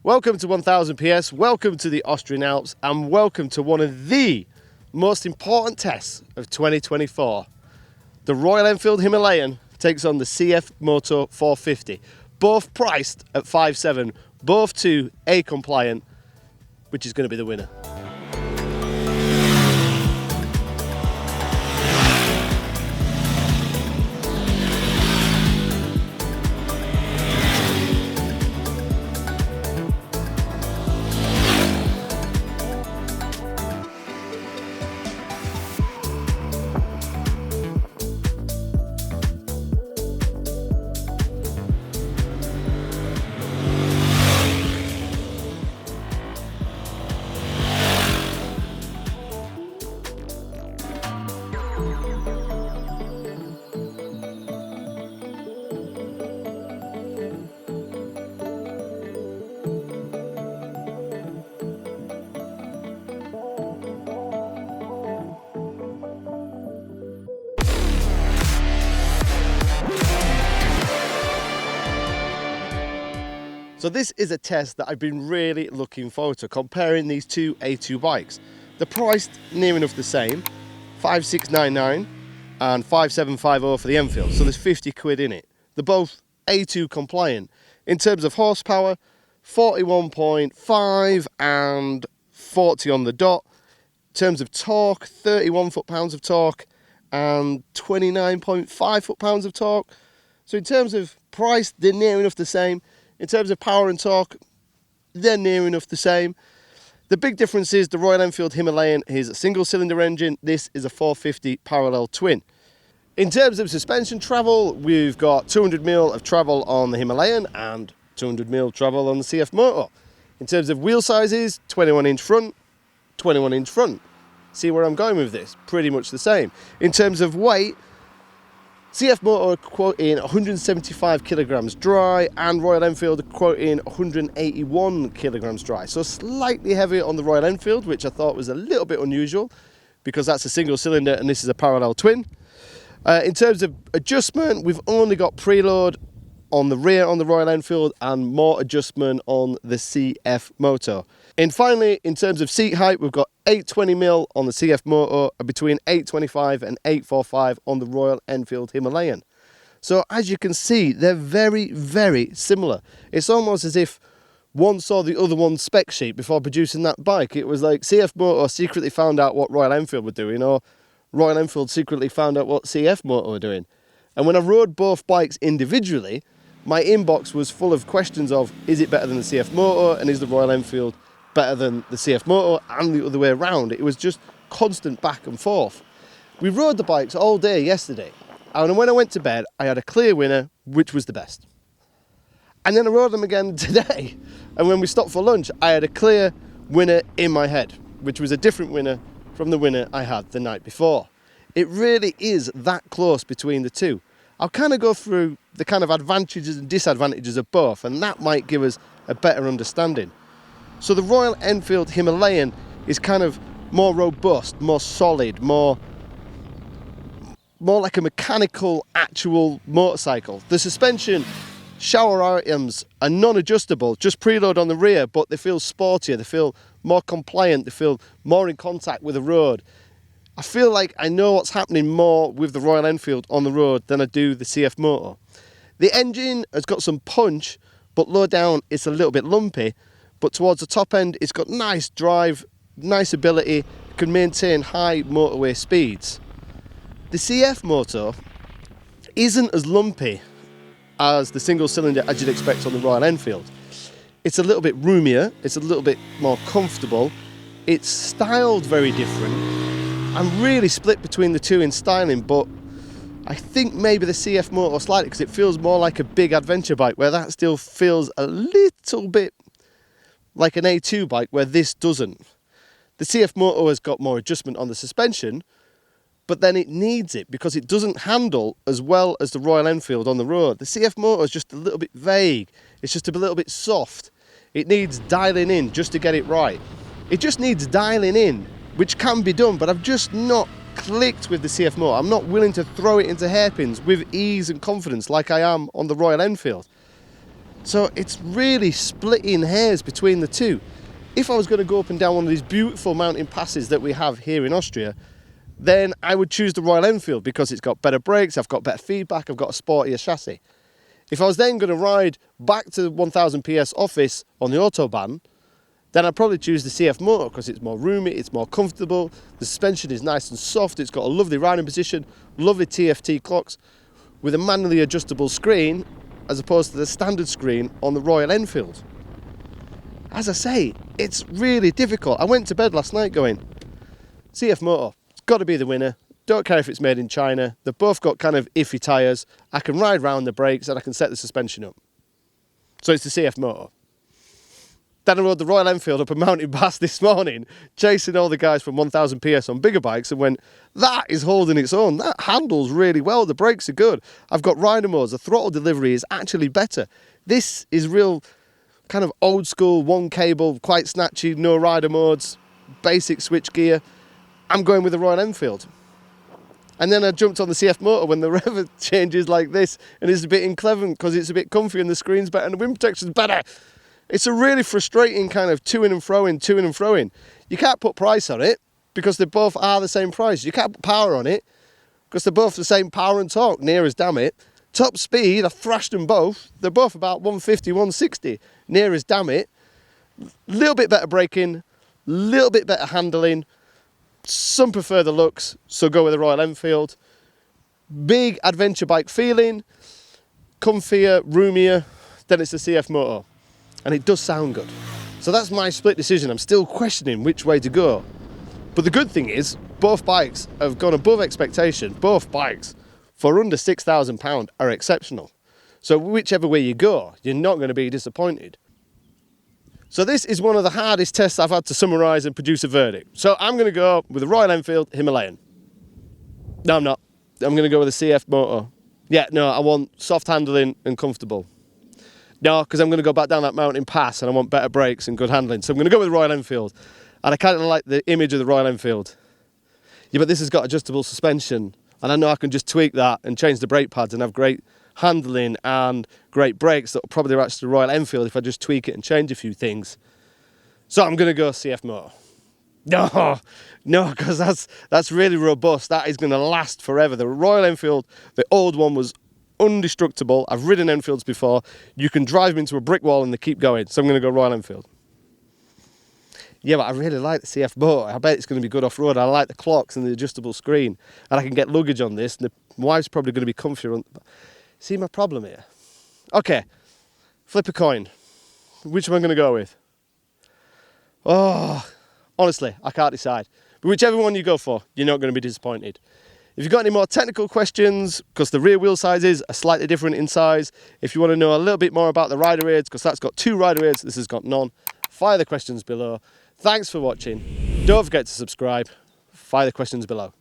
Welcome to 1000 PS, welcome to the Austrian Alps, and welcome to one of the most important tests of 2024. The Royal Enfield Himalayan takes on the CFMOTO 450, both priced at 5.7, both two A compliant, which is going to be the winner. So this is a test that I've been really looking forward to, comparing these two A2 bikes. They're priced near enough the same, 5,699 and 5,750 for the Enfield, so there's 50 quid in it. They're both A2 compliant. In terms of horsepower, 41.5 and 40 on the dot. In terms of torque, 31 foot-pounds of torque and 29.5 foot-pounds of torque. So in terms of price, they're near enough the same. In terms of power and torque, they're near enough the same. The big difference is the Royal Enfield Himalayan is a single-cylinder engine. This is a 450 parallel twin. In terms of suspension travel, we've got 200mm of travel on the Himalayan and 200mm travel on the CFMOTO. In terms of wheel sizes, 21-inch front, 21-inch front. See where I'm going with this? Pretty much the same. In terms of weight, CFMOTO are quoting 175 kilograms dry and Royal Enfield are quoting 181 kilograms dry. So slightly heavier on the Royal Enfield, which I thought was a little bit unusual because that's a single cylinder and this is a parallel twin. In terms of adjustment, we've only got preload on the rear on the Royal Enfield and more adjustment on the CFMOTO. And finally, in terms of seat height, we've got 820mm on the CFMOTO and between 825 and 845 on the Royal Enfield Himalayan. So as you can see, they're very, very similar. It's almost as if one saw the other one's spec sheet before producing that bike. It was like CFMOTO secretly found out what Royal Enfield were doing, or Royal Enfield secretly found out what CFMOTO were doing. And when I rode both bikes individually, my inbox was full of questions of, is it better than the CFMOTO and is the Royal Enfield better than the CFMOTO, and the other way around. It was just constant back and forth. We rode the bikes all day yesterday, and when I went to bed, I had a clear winner, which was the best. And then I rode them again today, and when we stopped for lunch, I had a clear winner in my head, which was a different winner from the winner I had the night before. It really is that close between the two. I'll kind of go through the kind of advantages and disadvantages of both, and that might give us a better understanding. So the Royal Enfield Himalayan is kind of more robust, more solid, more like a mechanical actual motorcycle. The suspension shower items are non-adjustable, just preload on the rear, but they feel sportier, they feel more compliant, they feel more in contact with the road. I feel like I know what's happening more with the Royal Enfield on the road than I do the CFMOTO. The engine has got some punch, but low down it's a little bit lumpy. But towards the top end, it's got nice drive, nice ability, can maintain high motorway speeds. The CFMOTO isn't as lumpy as the single cylinder as you'd expect on the Royal Enfield. It's a little bit roomier, it's a little bit more comfortable, it's styled very different. I'm really split between the two in styling, but I think maybe the CFMOTO slightly, because it feels more like a big adventure bike, where that still feels a little bit like an A2 bike, where this doesn't. The CFMOTO has got more adjustment on the suspension, but then it needs it because it doesn't handle as well as the Royal Enfield on the road. The CFMOTO is just a little bit vague. It's just a little bit soft. It needs dialing in just to get it right. It just needs dialing in, which can be done, but I've just not clicked with the CFMOTO. I'm not willing to throw it into hairpins with ease and confidence like I am on the Royal Enfield. So it's really splitting hairs between the two. If I was going to go up and down one of these beautiful mountain passes that we have here in Austria, then I would choose the Royal Enfield because it's got better brakes, I've got better feedback, I've got a sportier chassis. If I was then going to ride back to the 1000 PS office on the Autobahn, then I'd probably choose the CFMOTO because it's more roomy, it's more comfortable, the suspension is nice and soft, it's got a lovely riding position, lovely TFT clocks with a manually adjustable screen as opposed to the standard screen on the Royal Enfield. As I say, it's really difficult. I went to bed last night going, CFMOTO, it's got to be the winner. Don't care if it's made in China. They've both got kind of iffy tyres. I can ride round the brakes and I can set the suspension up. So it's the CFMOTO. Then I rode the Royal Enfield up a mountain pass this morning, chasing all the guys from 1000 PS on bigger bikes, and went, that is holding its own. That handles really well. The brakes are good. I've got rider modes. The throttle delivery is actually better. This is real kind of old school, one cable, quite snatchy, no rider modes, basic switch gear. I'm going with the Royal Enfield. And then I jumped on the CFMOTO when the rev changes like this, and it's a bit inclever because it's a bit comfy and the screen's better and the wind protection's better. It's a really frustrating kind of to-in and fro-in, to-in and fro-in. You can't put price on it because they both are the same price. You can't put power on it because they're both the same power and torque, near as damn it. Top speed, I've thrashed them both. They're both about 150, 160, near as damn it. Little bit better braking, little bit better handling. Some prefer the looks, so go with the Royal Enfield. Big adventure bike feeling, comfier, roomier, then it's the CFMOTO. And it does sound good. So that's my split decision. I'm still questioning which way to go. But the good thing is, both bikes have gone above expectation. Both bikes, for under £6,000, are exceptional. So whichever way you go, you're not going to be disappointed. So this is one of the hardest tests I've had to summarise and produce a verdict. So I'm going to go with the Royal Enfield Himalayan. No, I'm not. I'm going to go with the CFMOTO. Yeah, no, I want soft handling and comfortable. No, because I'm going to go back down that mountain pass and I want better brakes and good handling. So I'm going to go with the Royal Enfield. And I kind of like the image of the Royal Enfield. Yeah, but this has got adjustable suspension. And I know I can just tweak that and change the brake pads and have great handling and great brakes that will probably match the Royal Enfield if I just tweak it and change a few things. So I'm going to go CFMOTO. No, because that's really robust. That is going to last forever. The Royal Enfield, the old one, was indestructible. I've ridden Enfields before. You can drive them into a brick wall and they keep going. So I'm going to go Royal Enfield. Yeah, but I really like the CFMOTO. I bet it's going to be good off-road. I like the clocks and the adjustable screen. And I can get luggage on this. And my wife's probably going to be comfier. See my problem here? Okay, flip a coin. Which am I going to go with? Oh, honestly, I can't decide. But whichever one you go for, you're not going to be disappointed. If you've got any more technical questions, because the rear wheel sizes are slightly different in size, if you want to know a little bit more about the rider aids, because that's got 2 rider aids, this has got none, fire the questions below. Thanks for watching. Don't forget to subscribe. Fire the questions below.